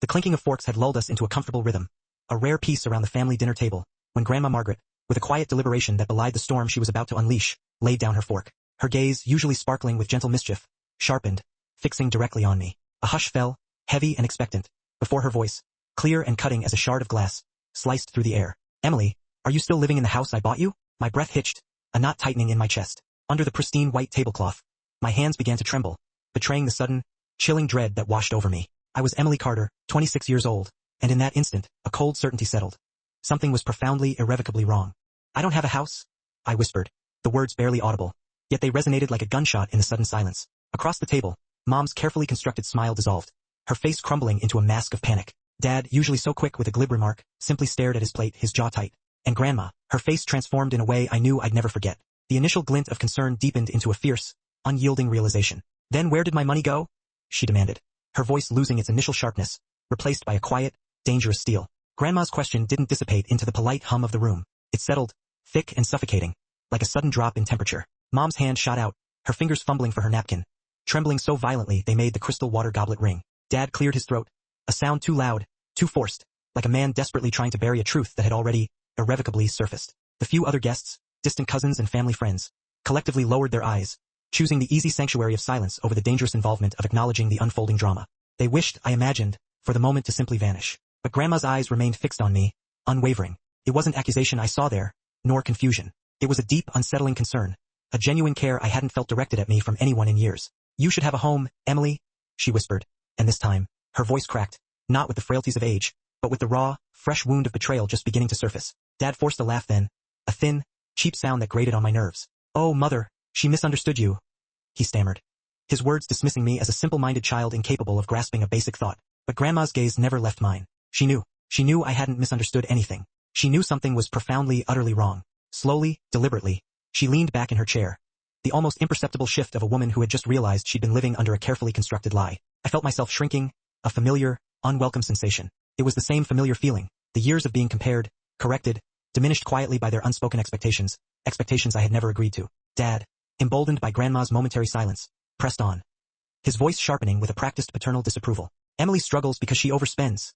The clinking of forks had lulled us into a comfortable rhythm, a rare peace around the family dinner table, when Grandma Margaret, with a quiet deliberation that belied the storm she was about to unleash, laid down her fork. Her gaze, usually sparkling with gentle mischief, sharpened, fixing directly on me. A hush fell, heavy and expectant, before her voice, clear and cutting as a shard of glass, sliced through the air. Emily, are you still living in the house I bought you? My breath hitched, a knot tightening in my chest. Under the pristine white tablecloth, my hands began to tremble, betraying the sudden, chilling dread that washed over me. I was Emily Carter, 26 years old, and in that instant, a cold certainty settled. Something was profoundly, irrevocably wrong. I don't have a house, I whispered, the words barely audible, yet they resonated like a gunshot in the sudden silence. Across the table, Mom's carefully constructed smile dissolved, her face crumbling into a mask of panic. Dad, usually so quick with a glib remark, simply stared at his plate, his jaw tight. And Grandma, her face transformed in a way I knew I'd never forget. The initial glint of concern deepened into a fierce, unyielding realization. Then where did my money go? She demanded, her voice losing its initial sharpness, replaced by a quiet, dangerous steel. Grandma's question didn't dissipate into the polite hum of the room. It settled, thick and suffocating, like a sudden drop in temperature. Mom's hand shot out, her fingers fumbling for her napkin, trembling so violently they made the crystal water goblet ring. Dad cleared his throat, a sound too loud, too forced, like a man desperately trying to bury a truth that had already, irrevocably surfaced. The few other guests, distant cousins and family friends, collectively lowered their eyes, choosing the easy sanctuary of silence over the dangerous involvement of acknowledging the unfolding drama. They wished, I imagined, for the moment to simply vanish. But Grandma's eyes remained fixed on me, unwavering. It wasn't accusation I saw there, nor confusion. It was a deep, unsettling concern, a genuine care I hadn't felt directed at me from anyone in years. You should have a home, Emily, she whispered, and this time, her voice cracked, not with the frailties of age, but with the raw, fresh wound of betrayal just beginning to surface. Dad forced a laugh then, a thin, cheap sound that grated on my nerves. Oh, Mother, she misunderstood you, he stammered, his words dismissing me as a simple-minded child incapable of grasping a basic thought. But Grandma's gaze never left mine. She knew I hadn't misunderstood anything. She knew something was profoundly, utterly wrong. Slowly, deliberately, she leaned back in her chair, the almost imperceptible shift of a woman who had just realized she'd been living under a carefully constructed lie. I felt myself shrinking, a familiar, unwelcome sensation. It was the same familiar feeling, the years of being compared, corrected, diminished quietly by their unspoken expectations I had never agreed to. Dad, emboldened by Grandma's momentary silence, pressed on, his voice sharpening with a practiced paternal disapproval. Emily struggles because she overspends,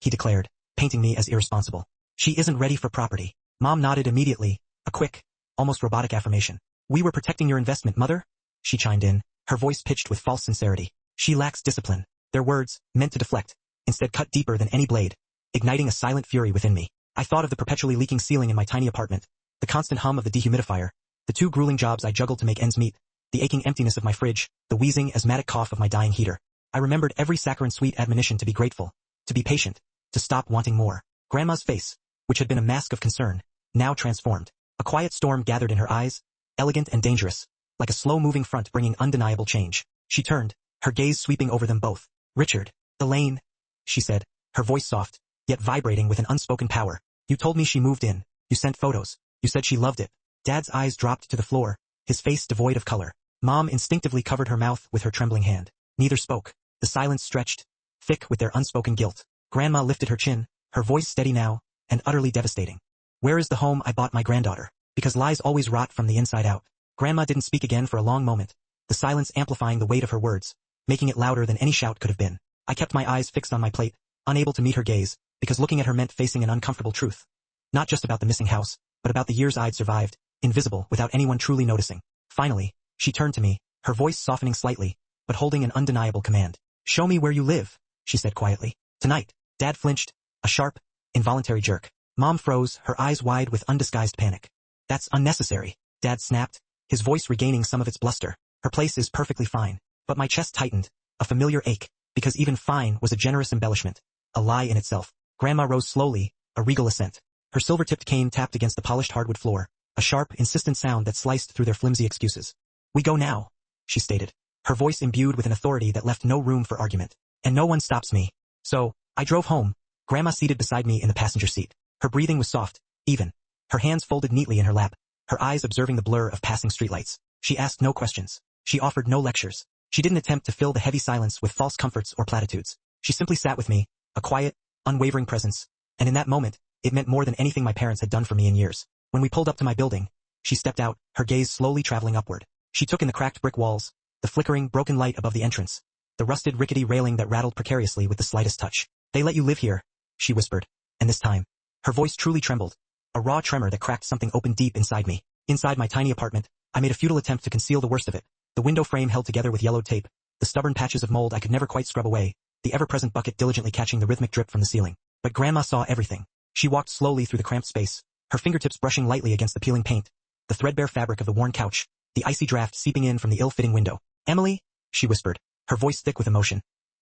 he declared, painting me as irresponsible. She isn't ready for property. Mom nodded immediately, a quick, almost robotic affirmation. We were protecting your investment, Mother, she chimed in, her voice pitched with false sincerity. She lacks discipline. Their words, meant to deflect, instead cut deeper than any blade, igniting a silent fury within me. I thought of the perpetually leaking ceiling in my tiny apartment, the constant hum of the dehumidifier, the 2 grueling jobs I juggled to make ends meet, the aching emptiness of my fridge, the wheezing, asthmatic cough of my dying heater. I remembered every saccharine sweet admonition to be grateful, to be patient, to stop wanting more. Grandma's face, which had been a mask of concern, now transformed. A quiet storm gathered in her eyes, elegant and dangerous, like a slow-moving front bringing undeniable change. She turned, her gaze sweeping over them both. Richard, Elaine, she said, her voice soft, yet vibrating with an unspoken power. You told me she moved in. You sent photos. You said she loved it. Dad's eyes dropped to the floor, his face devoid of color. Mom instinctively covered her mouth with her trembling hand. Neither spoke. The silence stretched, thick with their unspoken guilt. Grandma lifted her chin, her voice steady now, and utterly devastating. Where is the home I bought my granddaughter? Because lies always rot from the inside out. Grandma didn't speak again for a long moment, the silence amplifying the weight of her words, making it louder than any shout could have been. I kept my eyes fixed on my plate, unable to meet her gaze, because looking at her meant facing an uncomfortable truth. Not just about the missing house, but about the years I'd survived, invisible without anyone truly noticing. Finally, she turned to me, her voice softening slightly, but holding an undeniable command. Show me where you live, she said quietly. Tonight. Dad flinched, a sharp, involuntary jerk. Mom froze, her eyes wide with undisguised panic. That's unnecessary, Dad snapped, his voice regaining some of its bluster. Her place is perfectly fine. But my chest tightened, a familiar ache, because even fine was a generous embellishment, a lie in itself. Grandma rose slowly, a regal assent. Her silver-tipped cane tapped against the polished hardwood floor, a sharp, insistent sound that sliced through their flimsy excuses. We go now, she stated, her voice imbued with an authority that left no room for argument. And no one stops me. So, I drove home, Grandma seated beside me in the passenger seat. Her breathing was soft, even. Her hands folded neatly in her lap, her eyes observing the blur of passing streetlights. She asked no questions. She offered no lectures. She didn't attempt to fill the heavy silence with false comforts or platitudes. She simply sat with me, a quiet, unwavering presence, and in that moment, it meant more than anything my parents had done for me in years. When we pulled up to my building, she stepped out, her gaze slowly traveling upward. She took in the cracked brick walls, the flickering, broken light above the entrance, the rusted, rickety railing that rattled precariously with the slightest touch. They let you live here, she whispered. And this time, her voice truly trembled. A raw tremor that cracked something open deep inside me. Inside my tiny apartment, I made a futile attempt to conceal the worst of it. The window frame held together with yellowed tape, the stubborn patches of mold I could never quite scrub away, the ever-present bucket diligently catching the rhythmic drip from the ceiling. But Grandma saw everything. She walked slowly through the cramped space, her fingertips brushing lightly against the peeling paint, the threadbare fabric of the worn couch, the icy draft seeping in from the ill-fitting window. "Emily," she whispered, her voice thick with emotion.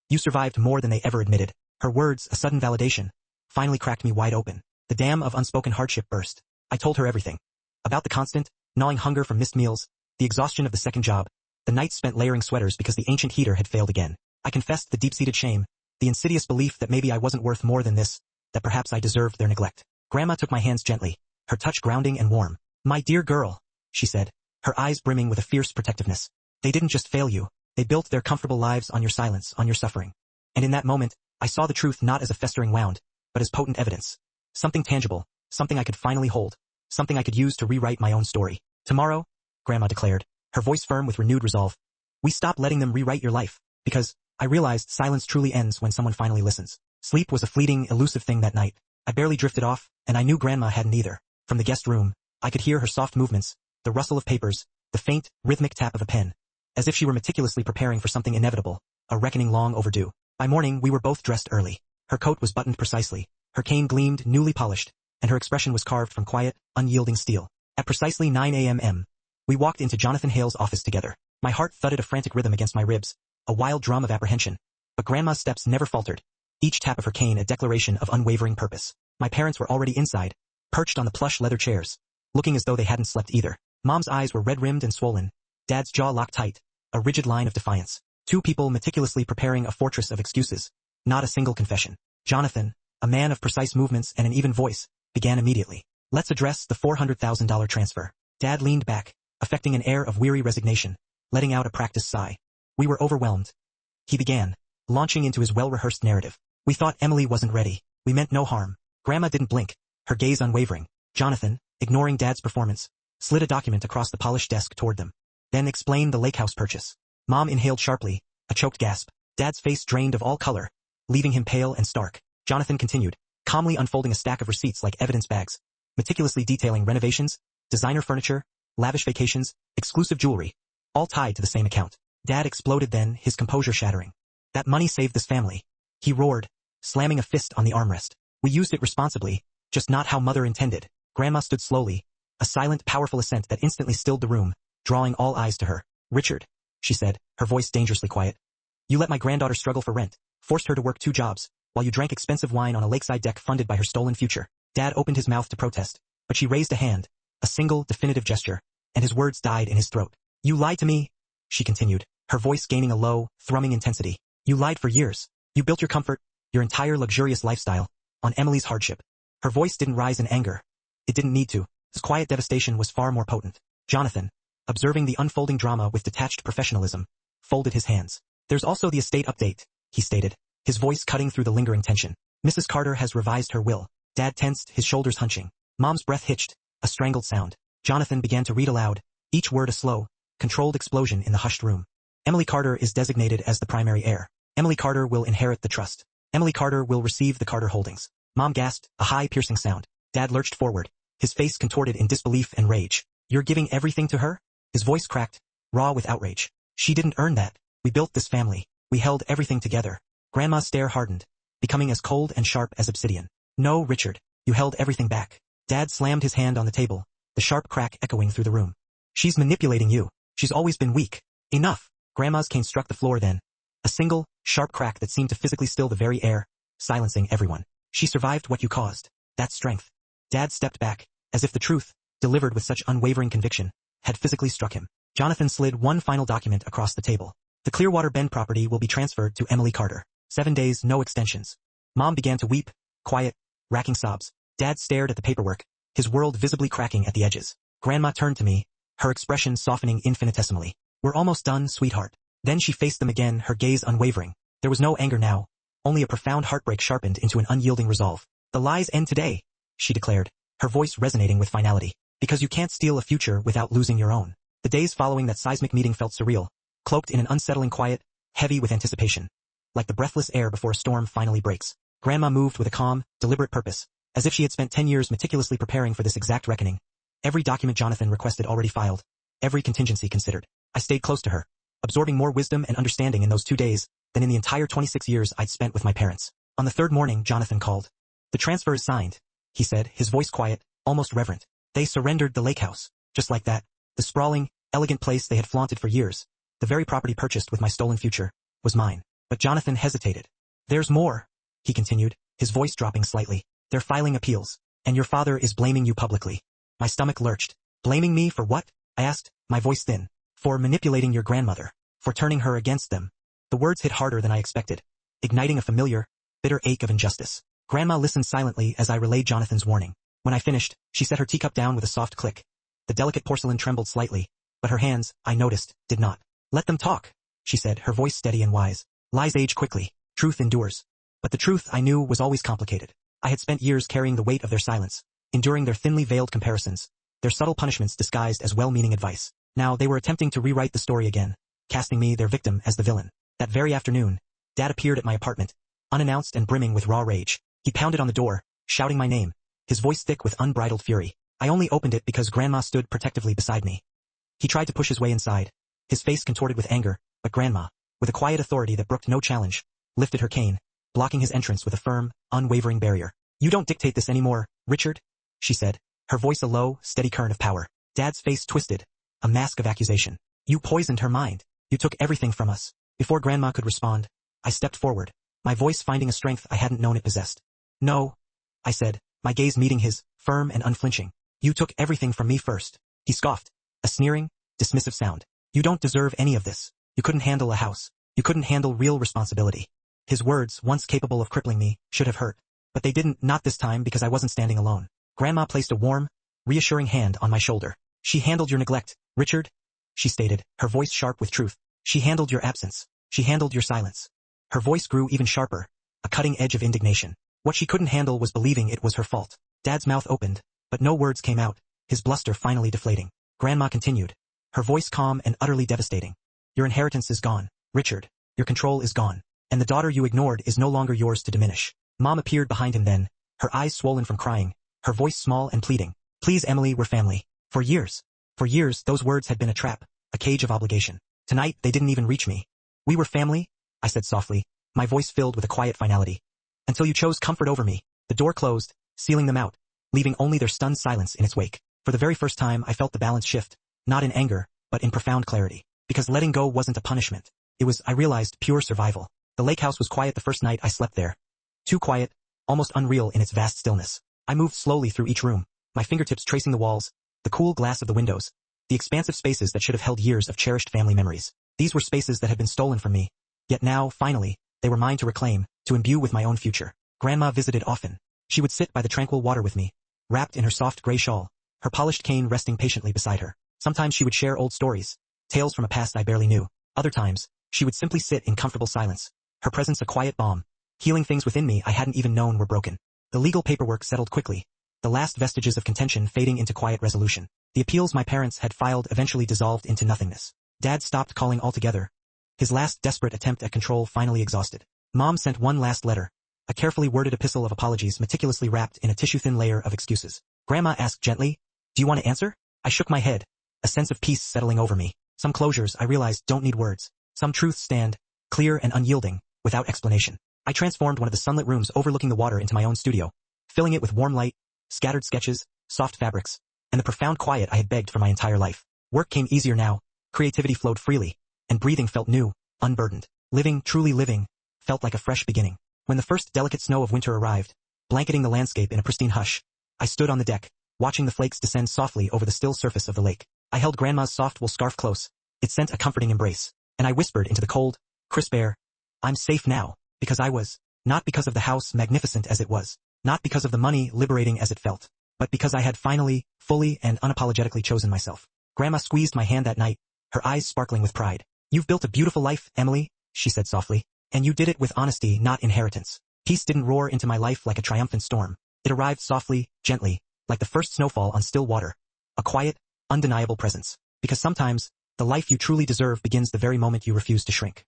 "You survived more than they ever admitted." Her words, a sudden validation, finally cracked me wide open. The dam of unspoken hardship burst. I told her everything. About the constant, gnawing hunger from missed meals, the exhaustion of the second job, the nights spent layering sweaters because the ancient heater had failed again. I confessed the deep-seated shame, the insidious belief that maybe I wasn't worth more than this, that perhaps I deserved their neglect. Grandma took my hands gently, her touch grounding and warm. "My dear girl," she said, her eyes brimming with a fierce protectiveness. "They didn't just fail you, they built their comfortable lives on your silence, on your suffering." And in that moment, I saw the truth not as a festering wound, but as potent evidence. Something tangible, something I could finally hold, something I could use to rewrite my own story. "Tomorrow," Grandma declared, her voice firm with renewed resolve, "we stop letting them rewrite your life, because I realized silence truly ends when someone finally listens." Sleep was a fleeting, elusive thing that night. I barely drifted off, and I knew Grandma hadn't either. From the guest room, I could hear her soft movements, the rustle of papers, the faint, rhythmic tap of a pen, as if she were meticulously preparing for something inevitable, a reckoning long overdue. By morning, we were both dressed early. Her coat was buttoned precisely, her cane gleamed, newly polished, and her expression was carved from quiet, unyielding steel. At precisely 9 a.m., we walked into Jonathan Hale's office together. My heart thudded a frantic rhythm against my ribs, a wild drum of apprehension. But Grandma's steps never faltered, each tap of her cane a declaration of unwavering purpose. My parents were already inside, perched on the plush leather chairs, looking as though they hadn't slept either. Mom's eyes were red-rimmed and swollen, Dad's jaw locked tight, a rigid line of defiance. Two people meticulously preparing a fortress of excuses, not a single confession. Jonathan, a man of precise movements and an even voice, began immediately. "Let's address the $400,000 transfer." Dad leaned back, affecting an air of weary resignation, letting out a practiced sigh. "We were overwhelmed," he began, launching into his well-rehearsed narrative. "We thought Emily wasn't ready. We meant no harm." Grandma didn't blink, her gaze unwavering. Jonathan, ignoring Dad's performance, slid a document across the polished desk toward them. "Then explain the lake house purchase." Mom inhaled sharply, a choked gasp. Dad's face drained of all color, leaving him pale and stark. Jonathan continued, calmly unfolding a stack of receipts like evidence bags, meticulously detailing renovations, designer furniture, lavish vacations, exclusive jewelry, all tied to the same account. Dad exploded then, his composure shattering. "That money saved this family," he roared, slamming a fist on the armrest. "We used it responsibly, just not how Mother intended." Grandma stood slowly, a silent, powerful assent that instantly stilled the room, drawing all eyes to her. "Richard," she said, her voice dangerously quiet, "you let my granddaughter struggle for rent, forced her to work 2 jobs, while you drank expensive wine on a lakeside deck funded by her stolen future." Dad opened his mouth to protest, but she raised a hand, a single, definitive gesture, and his words died in his throat. "You lied to me," she continued, her voice gaining a low, thrumming intensity. "You lied for years. You built your comfort, your entire luxurious lifestyle, on Emily's hardship." Her voice didn't rise in anger. It didn't need to. His quiet devastation was far more potent. Jonathan, observing the unfolding drama with detached professionalism, folded his hands. "There's also the estate update," he stated, his voice cutting through the lingering tension. "Mrs. Carter has revised her will." Dad tensed, his shoulders hunching. Mom's breath hitched, a strangled sound. Jonathan began to read aloud, each word a slow, controlled explosion in the hushed room. "Emily Carter is designated as the primary heir. Emily Carter will inherit the trust. Emily Carter will receive the Carter holdings." Mom gasped, a high, piercing sound. Dad lurched forward, his face contorted in disbelief and rage. "You're giving everything to her?" His voice cracked, raw with outrage. "She didn't earn that. We built this family. We held everything together." Grandma's stare hardened, becoming as cold and sharp as obsidian. "No, Richard, you held everything back." Dad slammed his hand on the table, the sharp crack echoing through the room. "She's manipulating you. She's always been weak." "Enough." Grandma's cane struck the floor then, a single, sharp crack that seemed to physically still the very air, silencing everyone. "She survived what you caused. That's strength." Dad stepped back, as if the truth, delivered with such unwavering conviction, had physically struck him. Jonathan slid one final document across the table. "The Clearwater Bend property will be transferred to Emily Carter. 7 days, no extensions." Mom began to weep, quiet, racking sobs. Dad stared at the paperwork, his world visibly cracking at the edges. Grandma turned to me, her expression softening infinitesimally. "We're almost done, sweetheart." Then she faced them again, her gaze unwavering. There was no anger now, only a profound heartbreak sharpened into an unyielding resolve. "The lies end today," she declared, her voice resonating with finality. "Because you can't steal a future without losing your own." The days following that seismic meeting felt surreal, cloaked in an unsettling quiet, heavy with anticipation, like the breathless air before a storm finally breaks. Grandma moved with a calm, deliberate purpose, as if she had spent 10 years meticulously preparing for this exact reckoning. Every document Jonathan requested already filed, every contingency considered. I stayed close to her, absorbing more wisdom and understanding in those 2 days than in the entire 26 years I'd spent with my parents. On the third morning, Jonathan called. "The transfer is signed," he said, his voice quiet, almost reverent. "They surrendered the lake house." Just like that. The sprawling, elegant place they had flaunted for years, the very property purchased with my stolen future, was mine. But Jonathan hesitated. "There's more," he continued, his voice dropping slightly. "They're filing appeals, and your father is blaming you publicly." My stomach lurched. "Blaming me for what?" I asked, my voice thin. "For manipulating your grandmother. For turning her against them." The words hit harder than I expected, igniting a familiar, bitter ache of injustice. Grandma listened silently as I relayed Jonathan's warning. When I finished, she set her teacup down with a soft click. The delicate porcelain trembled slightly, but her hands, I noticed, did not. "Let them talk," she said, her voice steady and wise. "Lies age quickly. Truth endures." But the truth, I knew, was always complicated. I had spent years carrying the weight of their silence, enduring their thinly veiled comparisons, their subtle punishments disguised as well-meaning advice. Now they were attempting to rewrite the story again, casting me, their victim, as the villain. That very afternoon, Dad appeared at my apartment, unannounced and brimming with raw rage. He pounded on the door, shouting my name, his voice thick with unbridled fury. I only opened it because Grandma stood protectively beside me. He tried to push his way inside, his face contorted with anger, but Grandma, with a quiet authority that brooked no challenge, lifted her cane, blocking his entrance with a firm, unwavering barrier. "You don't dictate this anymore, Richard," she said, her voice a low, steady current of power. Dad's face twisted, a mask of accusation. "You poisoned her mind. You took everything from us." Before Grandma could respond, I stepped forward, my voice finding a strength I hadn't known it possessed. "No," I said, my gaze meeting his, firm and unflinching. "You took everything from me first." He scoffed, a sneering, dismissive sound. "You don't deserve any of this. You couldn't handle a house. You couldn't handle real responsibility." His words, once capable of crippling me, should have hurt. But they didn't, not this time, because I wasn't standing alone. Grandma placed a warm, reassuring hand on my shoulder. "She handled your neglect, Richard," she stated, her voice sharp with truth. "She handled your absence. She handled your silence." Her voice grew even sharper, a cutting edge of indignation. What she couldn't handle was believing it was her fault. Dad's mouth opened, but no words came out, his bluster finally deflating. Grandma continued, her voice calm and utterly devastating. "Your inheritance is gone, Richard. Your control is gone. And the daughter you ignored is no longer yours to diminish." Mom appeared behind him then, her eyes swollen from crying, her voice small and pleading. "Please, Emily, we're family." For years, those words had been a trap, a cage of obligation. Tonight, they didn't even reach me. "We were family," I said softly, my voice filled with a quiet finality. "Until you chose comfort over me." The door closed, sealing them out, leaving only their stunned silence in its wake. For the very first time, I felt the balance shift, not in anger, but in profound clarity. Because letting go wasn't a punishment. It was, I realized, pure survival. The lake house was quiet the first night I slept there. Too quiet, almost unreal in its vast stillness. I moved slowly through each room, my fingertips tracing the walls, the cool glass of the windows, the expansive spaces that should have held years of cherished family memories. These were spaces that had been stolen from me. Yet now, finally, they were mine to reclaim, to imbue with my own future. Grandma visited often. She would sit by the tranquil water with me, wrapped in her soft gray shawl, her polished cane resting patiently beside her. Sometimes she would share old stories, tales from a past I barely knew. Other times, she would simply sit in comfortable silence, her presence a quiet balm, healing things within me I hadn't even known were broken. The legal paperwork settled quickly, the last vestiges of contention fading into quiet resolution. The appeals my parents had filed eventually dissolved into nothingness. Dad stopped calling altogether, his last desperate attempt at control finally exhausted. Mom sent one last letter, a carefully worded epistle of apologies meticulously wrapped in a tissue-thin layer of excuses. Grandma asked gently, "Do you want to answer?" I shook my head, a sense of peace settling over me. Some closures, I realized, don't need words. Some truths stand, clear and unyielding, without explanation. I transformed one of the sunlit rooms overlooking the water into my own studio, filling it with warm light, scattered sketches, soft fabrics, and the profound quiet I had begged for my entire life. Work came easier now, creativity flowed freely, and breathing felt new, unburdened. Living, truly living, felt like a fresh beginning. When the first delicate snow of winter arrived, blanketing the landscape in a pristine hush, I stood on the deck, watching the flakes descend softly over the still surface of the lake. I held Grandma's soft wool scarf close. It sent a comforting embrace, and I whispered into the cold, crisp air, "I'm safe now, because I was." Not because of the house, magnificent as it was, not because of the money, liberating as it felt, but because I had finally, fully and unapologetically chosen myself. Grandma squeezed my hand that night, her eyes sparkling with pride. "You've built a beautiful life, Emily," she said softly, "and you did it with honesty, not inheritance." Peace didn't roar into my life like a triumphant storm. It arrived softly, gently, like the first snowfall on still water. A quiet, undeniable presence. Because sometimes, the life you truly deserve begins the very moment you refuse to shrink.